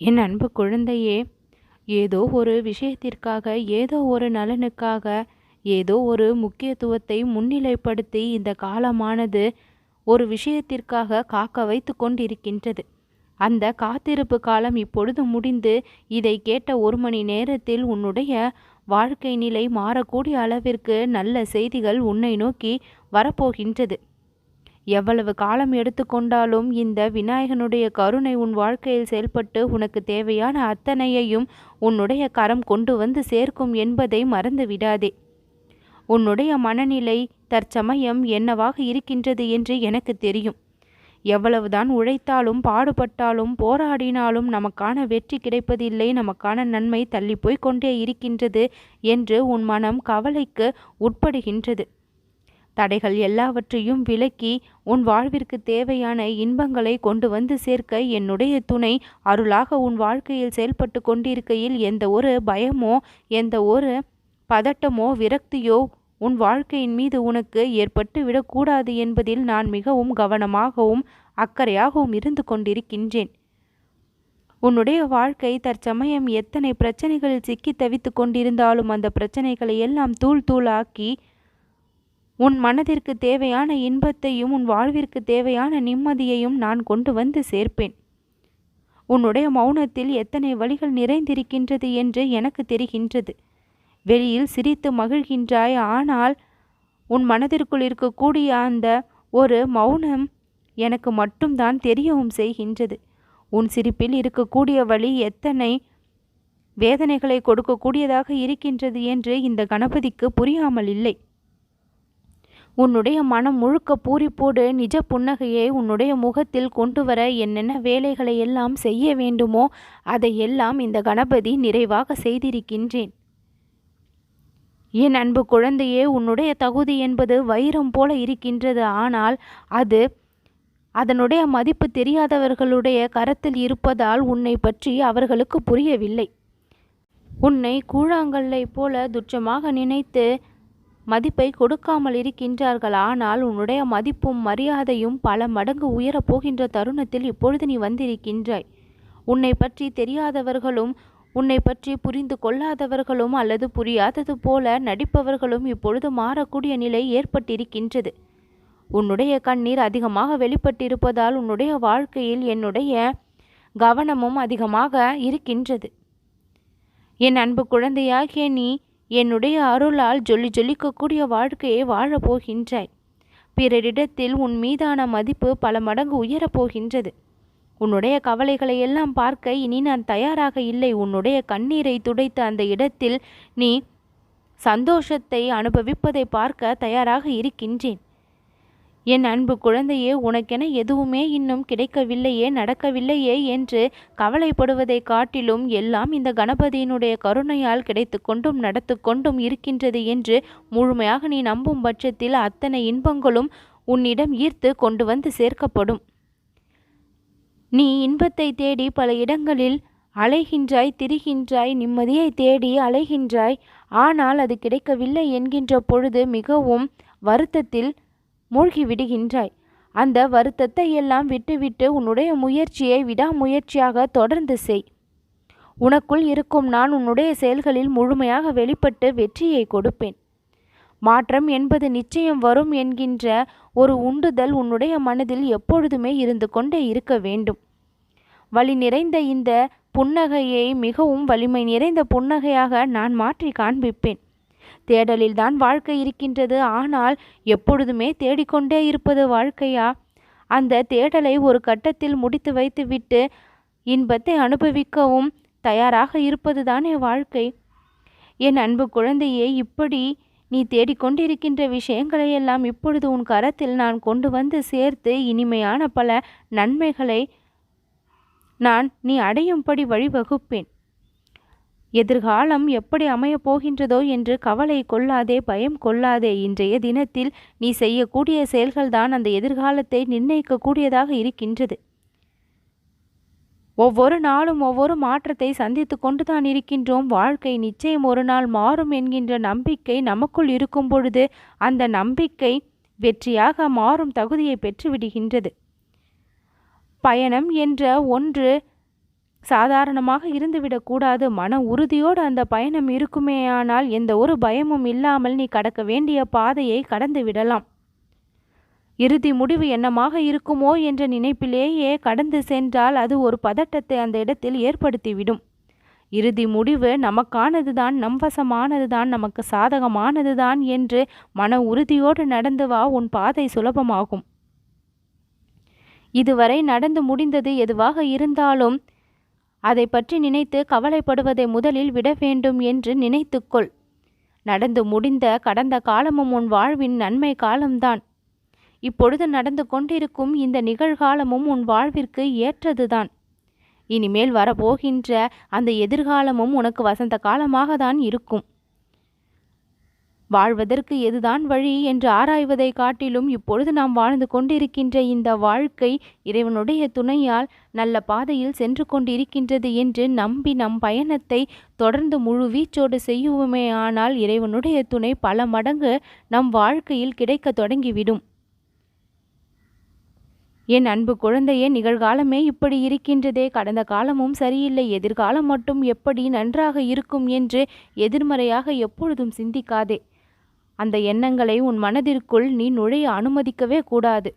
என் அன்பு குழந்தையே, ஏதோ ஒரு விஷயத்திற்காக, ஏதோ ஒரு நலனுக்காக, ஏதோ ஒரு முக்கியத்துவத்தை முன்னிலைப்படுத்தி இந்த காலமானது ஒரு விஷயத்திற்காக காக்க வைத்து கொண்டிருக்கின்றது. அந்த காத்திருப்பு காலம் இப்பொழுது முடிந்து இதை கேட்ட 1 மணி நேரத்தில் உன்னுடைய வாழ்க்கை நிலை மாறக்கூடிய அளவிற்கு நல்ல செய்திகள் உன்னை நோக்கி வரப்போகின்றது. எவ்வளவு காலம் எடுத்துக்கொண்டாலும் இந்த விநாயகனுடைய கருணை உன் வாழ்க்கையில் செயல்பட்டு உனக்கு தேவையான அத்தனையையும் உன்னுடைய கரம் கொண்டு வந்து சேர்க்கும் என்பதை மறந்து விடாதே. உன்னுடைய மனநிலை தற்சமயம் என்னவாக இருக்கின்றது என்று எனக்கு தெரியும். எவ்வளவுதான் உழைத்தாலும் பாடுபட்டாலும் போராடினாலும் நமக்கான வெற்றி கிடைப்பதில்லை, நமக்கான நன்மை தள்ளிப்போய் கொண்டே இருக்கின்றது என்று உன் மனம் கவலைக்கு உட்படுகின்றது. தடைகள் எல்லாவற்றையும் விலக்கி உன் வாழ்விற்கு தேவையான இன்பங்களை கொண்டு வந்து சேர்க்க என்னுடைய துணை அருளாக உன் வாழ்க்கையில் செயல்பட்டு கொண்டிருக்கையில் எந்த ஒரு பயமோ, எந்த ஒரு பதட்டமோ, விரக்தியோ உன் வாழ்க்கையின் மீது உனக்கு ஏற்பட்டு விடக்கூடாது என்பதில் நான் மிகவும் கவனமாகவும் அக்கறையாகவும் இருந்து கொண்டிருக்கின்றேன். உன்னுடைய வாழ்க்கை தற்சமயம் எத்தனை பிரச்சனைகளில் சிக்கி தவித்து கொண்டிருந்தாலும் அந்த பிரச்சனைகளை எல்லாம் தூள் தூளாக்கி உன் மனதிற்கு தேவையான இன்பத்தையும் உன் வாழ்விற்கு தேவையான நிம்மதியையும் நான் கொண்டு வந்து சேர்ப்பேன். உன்னுடைய மௌனத்தில் எத்தனை வழிகள் நிறைந்திருக்கின்றது என்று எனக்கு தெரிகின்றது. வெளியில் சிரித்து மகிழ்கின்றாய், ஆனால் உன் மனதிற்குள் இருக்கக்கூடிய அந்த ஒரு மௌனம் எனக்கு மட்டும்தான் தெரியவும் செய்கின்றது. உன் சிரிப்பில் இருக்கக்கூடிய வழி எத்தனை வேதனைகளை கொடுக்கக்கூடியதாக இருக்கின்றது என்று இந்த கணபதிக்கு புரியாமல் இல்லை. உன்னுடைய மனம் முழுக்க பூரிப்போடு நிஜ புன்னகையை உன்னுடைய முகத்தில் கொண்டு வர என்னென்ன வேலைகளை எல்லாம் செய்ய வேண்டுமோ அதையெல்லாம் இந்த கணபதி நிறைவாக செய்திருக்கின்றேன். என் அன்பு குழந்தையே, உன்னுடைய தகுதி என்பது வைரம் போல இருக்கின்றது. ஆனால் அது அதனுடைய மதிப்பு தெரியாதவர்களுடைய கரத்தில் இருப்பதால் உன்னை பற்றி அவர்களுக்கு புரியவில்லை. உன்னை கூழாங்கல்லை போல துச்சமாக நினைத்து மதிப்பை கொடுக்காமல் இருக்கின்றார்கள். ஆனால் உன்னுடைய மதிப்பும் மரியாதையும் பல மடங்கு உயரப் போகின்ற தருணத்தில் இப்பொழுது நீ வந்திருக்கின்றாய். உன்னை பற்றி தெரியாதவர்களும், உன்னை பற்றி புரிந்து கொள்ளாதவர்களும் அல்லது புரியாதது போல நடிப்பவர்களும் இப்பொழுது மாறக்கூடிய நிலை ஏற்பட்டிருக்கின்றது. உன்னுடைய கண்ணீர் அதிகமாக வெளிப்பட்டிருப்பதால் உன்னுடைய வாழ்க்கையில் என்னுடைய கவனமும் அதிகமாக இருக்கின்றது. என் அன்பு குழந்தையாகிய நீ என்னுடைய அருளால் ஜொலிக்கக்கூடிய வாழ்க்கையை வாழப்போகின்றாய். பிறரிடத்தில் உன் மீதான மதிப்பு பல மடங்கு உயரப்போகின்றது. உன்னுடைய கவலைகளை எல்லாம் பார்க்க இனி நான் தயாராக இல்லை. உன்னுடைய கண்ணீரை துடைத்த அந்த இடத்தில் நீ சந்தோஷத்தை அனுபவிப்பதை பார்க்க தயாராக இருக்கின்றேன். என் அன்பு குழந்தையே, உனக்கென எதுவுமே இன்னும் கிடைக்கவில்லையே, நடக்கவில்லையே என்று கவலைப்படுவதை காட்டிலும் எல்லாம் இந்த கணபதியினுடைய கருணையால் கிடைத்து கொண்டும் நடத்து கொண்டும் இருக்கின்றது என்று முழுமையாக நீ நம்பும் பட்சத்தில் அத்தனை இன்பங்களும் உன்னிடம் ஈர்த்து கொண்டு வந்து சேர்க்கப்படும். நீ இன்பத்தை தேடி பல இடங்களில் அலைகின்றாய், திரிகின்றாய், நிம்மதியை தேடி அலைகின்றாய். ஆனால் அது கிடைக்கவில்லை என்கின்ற பொழுது மிகவும் வருத்தத்தில் மூழ்கி விடுகின்றாய். அந்த வருத்தத்தை எல்லாம் விட்டுவிட்டு உன்னுடைய முயற்சியை விடாமுயற்சியாக தொடர்ந்து செய். உனக்குள் இருக்கும் நான் உன்னுடைய செயல்களில் முழுமையாக வெளிப்பட்டு வெற்றியை கொடுப்பேன். மாற்றம் என்பது நிச்சயம் வரும் என்கின்ற ஒரு உண்டுதல் உன்னுடைய மனதில் எப்பொழுதுமே இருந்து கொண்டே இருக்க வேண்டும். வலி நிறைந்த இந்த புன்னகையை மிகவும் வலிமை நிறைந்த புன்னகையாக நான் மாற்றி காண்பிப்பேன். தேடலில்தான் வாழ்க்கை இருக்கின்றது. ஆனால் எப்பொழுதுமே தேடிக்கொண்டே இருப்பது வாழ்க்கையா? அந்த தேடலை ஒரு கட்டத்தில் முடித்து வைத்துவிட்டு இன்பத்தை அனுபவிக்கவும் தயாராக இருப்பது தானே வாழ்க்கை. என் அன்பு குழந்தையே, இப்படி நீ தேடிக்கொண்டிருக்கின்ற விஷயங்களை எல்லாம் இப்பொழுது உன் கரத்தில் நான் கொண்டு வந்து சேர்த்து இனிமையான பல நன்மைகளை நீ அடையும்படி வழிவகுப்பேன். எதிர்காலம் எப்படி அமையப் போகின்றதோ என்று கவலை கொள்ளாதே, பயம் கொள்ளாதே. இன்றைய தினத்தில் நீ செய்யக்கூடிய செயல்கள்தான் அந்த எதிர்காலத்தை நிர்ணயிக்கக்கூடியதாக இருக்கின்றது. ஒவ்வொரு நாளும் ஒவ்வொரு மாற்றத்தை சந்தித்து கொண்டுதான் இருக்கின்றோம். வாழ்க்கை நிச்சயம் ஒரு நாள் மாறும் என்கின்ற நம்பிக்கை நமக்குள் இருக்கும் பொழுது அந்த நம்பிக்கை வெற்றியாக மாறும் தகுதியை பெற்றுவிடுகின்றது. பயணம் என்ற ஒன்று சாதாரணமாக இருந்துவிடக்கூடாது. மன உறுதியோடு அந்த பயணம் இருக்குமேயானால் எந்த ஒரு பயமும் இல்லாமல் நீ கடக்க வேண்டிய பாதையை கடந்து விடலாம். இறுதி முடிவு என்னமாக இருக்குமோ என்ற நினைப்பிலேயே கடந்து சென்றால் அது ஒரு பதட்டத்தை அந்த இடத்தில் ஏற்படுத்திவிடும். இறுதி முடிவு நமக்கானதுதான், நம்வசமானதுதான், நமக்கு சாதகமானதுதான் என்று மன உறுதியோடு நடந்து வா, உன் பாதை சுலபமாகும். இதுவரை நடந்து முடிந்தது எதுவாக இருந்தாலும் அதை பற்றி நினைத்து கவலைப்படுவதை முதலில் விட வேண்டும் என்று நினைத்துக்கொள். நடந்து முடிந்த கடந்த காலமும் உன் வாழ்வின் நன்மை காலம்தான். இப்பொழுது நடந்து கொண்டிருக்கும் இந்த நிகழ்காலமும் உன் வாழ்விற்கு ஏற்றதுதான். இனிமேல் வரப்போகின்ற அந்த எதிர்காலமும் உனக்கு வசந்த காலமாக தான் இருக்கும். வாழ்வதற்கு எதுதான் வழி என்று ஆராய்வதை காட்டிலும் இப்பொழுது நாம் வாழ்ந்து கொண்டிருக்கின்ற இந்த வாழ்க்கை இறைவனுடைய துணையால் நல்ல பாதையில் சென்று கொண்டிருக்கின்றது என்று நம்பி நம் பயணத்தை தொடர்ந்து முழு வீச்சோடு செய்யுவோமே. ஆனால் இறைவனுடைய துணை பல மடங்கு நம் வாழ்க்கையில் கிடைக்க தொடங்கிவிடும். என் அன்பு குழந்தையே, நிகழ்காலமே இப்படி இருக்கின்றதே, கடந்த காலமும் சரியில்லை, எதிர்காலம் மட்டும் எப்படி நன்றாக இருக்கும் என்று எதிர்மறையாக எப்பொழுதும் சிந்திக்காதே. அந்த எண்ணங்களை உன் மனதிற்குள் நீ நுழைய அனுமதிக்கவே கூடாது.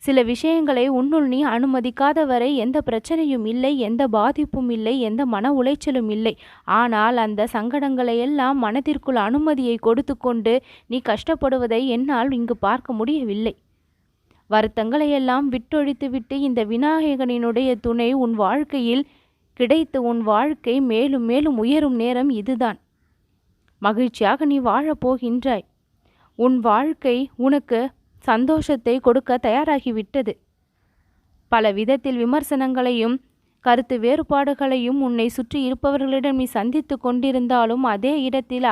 சில விஷயங்களை உன்னுள் நீ அனுமதிக்காத வரை எந்த பிரச்சனையும் இல்லை, எந்த பாதிப்பும் இல்லை, எந்த மன உளைச்சலும் இல்லை. ஆனால் அந்த சங்கடங்களையெல்லாம் மனதிற்குள் அனுமதியை கொடுத்து கொண்டு நீ கஷ்டப்படுவதை என்னால் இங்கு பார்க்க முடியவில்லை. வருத்தங்களையெல்லாம் விட்டொழித்துவிட்டு இந்த விநாயகனினுடைய துணை உன் வாழ்க்கையில் கிடைத்து உன் வாழ்க்கை மேலும் மேலும் உயரும் நேரம் இதுதான். மகிழ்ச்சியாக நீ வாழப்போகின்றாய். உன் வாழ்க்கை உனக்கு சந்தோஷத்தை கொடுக்க தயாராகிவிட்டது. பல விதத்தில் விமர்சனங்களையும் கருத்து வேறுபாடுகளையும் உன்னை சுற்றி இருப்பவர்களிடம் நீ சந்தித்து கொண்டிருந்தாலும் அதே இடத்தில்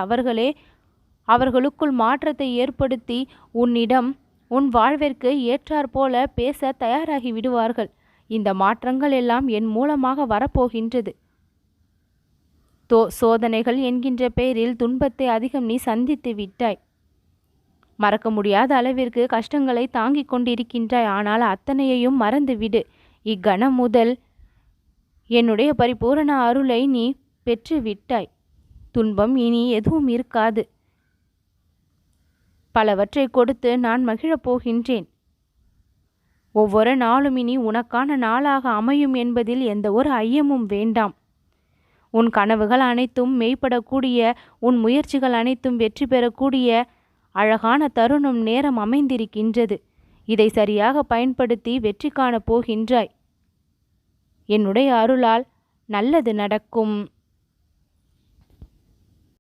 அவர்களுக்குள் மாற்றத்தை ஏற்படுத்தி உன்னிடம் உன் வாழ்விற்கு ஏற்றாற்போல பேச தயாராகி விடுவார்கள். இந்த மாற்றங்கள் எல்லாம் என் மூலமாக வரப்போகின்றது. சோதனைகள் என்கின்ற பெயரில் துன்பத்தை அதிகம் நீ சந்தித்து விட்டாய். மறக்க முடியாத அளவிற்கு கஷ்டங்களை தாங்கிக் கொண்டிருக்கின்றாய். ஆனால் அத்தனையையும் மறந்துவிடு. இக்கணம் முதல் என்னுடைய பரிபூரண அருளை நீ பெற்று விட்டாய். துன்பம் இனி எதுவும் இருக்காது. பலவற்றை கொடுத்து நான் மகிழப் போகின்றேன். ஒவ்வொரு நாளும் இனி உனக்கான நாளாக அமையும் என்பதில் எந்த ஒரு ஐயமும் வேண்டாம். உன் கனவுகள் அனைத்தும் மெய்ப்படக்கூடிய, உன் முயற்சிகள் அனைத்தும் வெற்றி பெறக்கூடிய அழகான தருணம் நேரம் அமைந்திருக்கின்றது. இதை சரியாக பயன்படுத்தி வெற்றி காணப் போகின்றாய். என்னுடைய அருளால் நல்லது நடக்கும்.